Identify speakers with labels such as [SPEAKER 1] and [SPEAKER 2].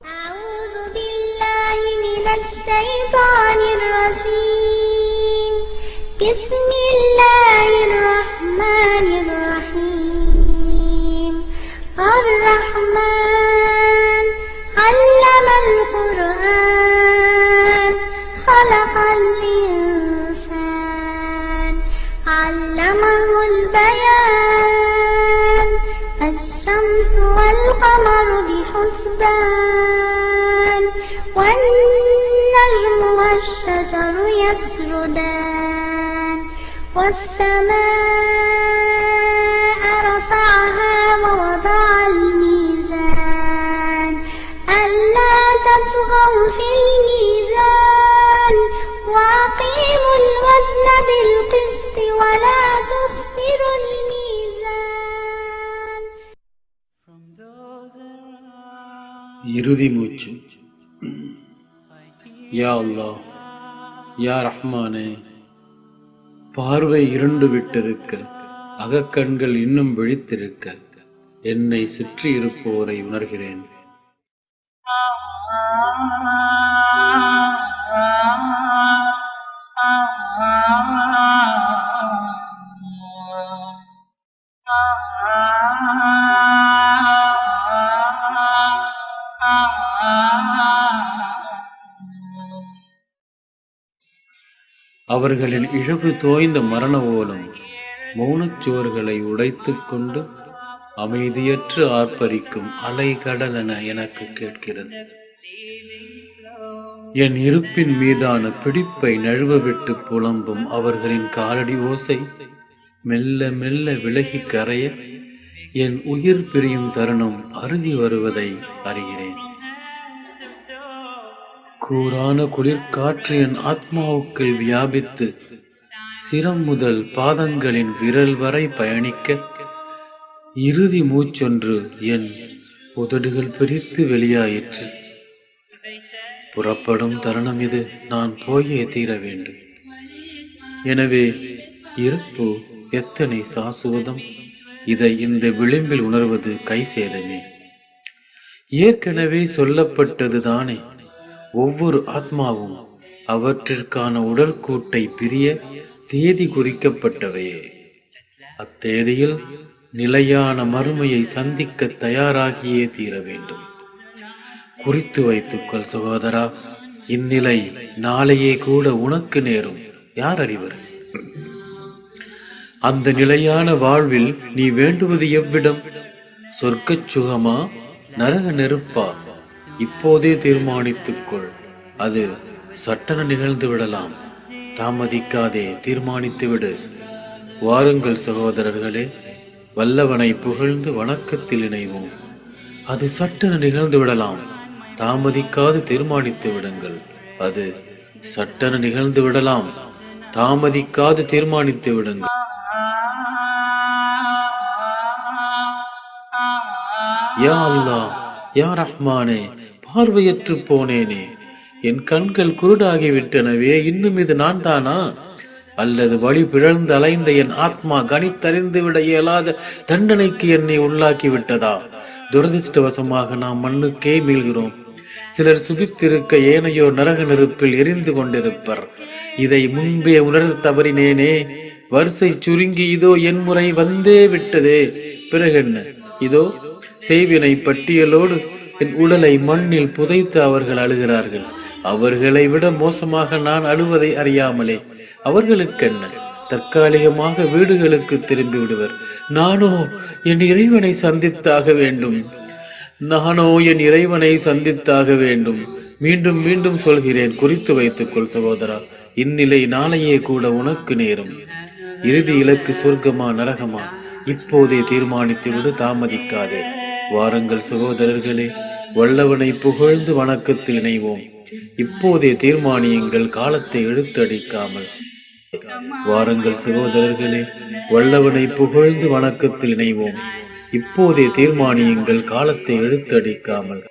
[SPEAKER 1] أعوذ بالله من الشيطان الرجيم. بسم الله الرحمن الرحيم. الرحمن علم القرآن خلق الإنسان علمه البيان. الشمس والقمر بحسبان والنجم والشجر يسجدان. والسماء رفعها ووضع الميزان ألا تطغوا في الميزان وأقيموا الوزن بالقسط ولا تخسروا الميزان.
[SPEAKER 2] இறுதி மூச்சு. யா அல்லாஹ், யா ரஹ்மானே, பார்வை இருண்டு விட்டிருக்க, அகக்கண்கள் இன்னும் விழித்திருக்க, என்னை சுற்றி இருப்போரை உணர்கிறேன். அவர்களின் இழவு தோய்ந்த மரண ஓலம் மௌனச்சுவர்களை உடைத்துக் கொண்டு அமைதியற்று ஆர்ப்பரிக்கும் அலைகடலென எனக்கு கேட்கிறது. என் இருப்பின் மீதான பிடிப்பை நழுவவிட்டு புலம்பும் அவர்களின் காலடி ஓசை மெல்ல மெல்ல விலகி கரைய என் உயிர் பிரியும் தருணம் அருகி வருவதை அறிகிறேன். கூரான குளிர்காற்று என் ஆத்மாவுக்குள் வியாபித்து சிரம் முதல் பாதங்களின் விரல் வரை பயணிக்க இறுதி மூச்சொன்று என் உதடுகள் பிரித்து வெளியாயிற்று. புறப்படும் தருணம் இது. நான் போயே தீர வேண்டும். எனவே இருப்பு எத்தனை சாசுவதம், இதை இந்த விளிம்பில் உணர்வது கை சேதமே. ஏற்கனவே சொல்லப்பட்டது தானே, ஒவ்வொரு ஆத்மாவும் அவற்றிற்கான உடல் கூட்டை பிரிய தேதி குறிக்கப்பட்டவையே. அத்தேதியில் நிலையான மறுமையை சந்திக்க தயாராகியே தீர வேண்டும். குறித்து வைத்துக்கொள் சகோதரா, இந்நிலை நாளையே கூட உனக்கு நேரும். யார் அறிவர்? அந்த நிலையான வாழ்வில் நீ வேண்டுவது எவ்விடம்? சொர்க்கச் சுகமா, நரக நெருப்பா? இப்போதே தீர்மானித்துக்கொள். அது சட்டென நிகழ்ந்து விடலாம். தாமதிக்காதே, தீர்மானித்து விடு. வாருங்கள் சகோதரர்களே, வல்லவனை புகழ்ந்து வணக்கத்தில் இணைவோம். அது சட்டென நிகழ்ந்து விடலாம். தாமதிக்காது தீர்மானித்து விடுங்கள். அது சட்டென நிகழ்ந்து விடலாம். தாமதிக்காது தீர்மானித்து விடுங்கள். யா அல்லாஹ், யா ரஹ்மானே, பார்வையற்று போனேனே, என் கண்கள் குருடாகிவிட்டனவே. இன்னும் இது நான் தானா? அல்லது வழி பிழந்து அலைந்த என் ஆத்மா கணித்தறிந்து விட இயலாத தண்டனைக்கு என்னை உள்ளாக்கி விட்டதா? துரதிருஷ்டவசமாக நாம் மண்ணுக்கே மீள்கிறோம். சிலர் சுபித்திருக்க ஏனையோர் நரக நெருப்பில் எரிந்து கொண்டிருப்பர். இதை முன்பே உணர தவறினேனே. வரிசை சுருங்கி இதோ என் முறை வந்தே விட்டதே. பிறகென்ன? இதோ செய்வினை பட்டியலோடு என் உடலை மண்ணில் புதைத்து அவர்கள் அழுகிறார்கள். அவர்களை விட மோசமாக நான் அழுவதை அறியாமலே. அவர்களுக்கென்ன? தற்காலிகமாக வீடுகளுக்கு திரும்பி விடுவர். நானோ என் இறைவனை சந்தித்தாக வேண்டும். நானோ என் இறைவனை சந்தித்தாக வேண்டும். மீண்டும் மீண்டும் சொல்கிறேன், குறித்து வைத்துக்கொள் சகோதரா, இந்நிலை நாளையே கூட உனக்கு நேரும். இறுதி இலக்கு சொர்க்கமா நரகமா? இப்போதே தீர்மானித்து விடு, தாமதிக்காதே. வாருங்கள் சகோதரர்களே, வல்லவனை புகழ்ந்து வணக்கத்தில் இணைவோம். இப்போதே தீர்மானியுங்கள், காலத்தை இழுத்தடிக்காமல். வாருங்கள் சகோதரர்களே, வல்லவனை புகழ்ந்து வணக்கத்தில் இணைவோம். இப்போதே தீர்மானியுங்கள், காலத்தை இழுத்தடிக்காமல்.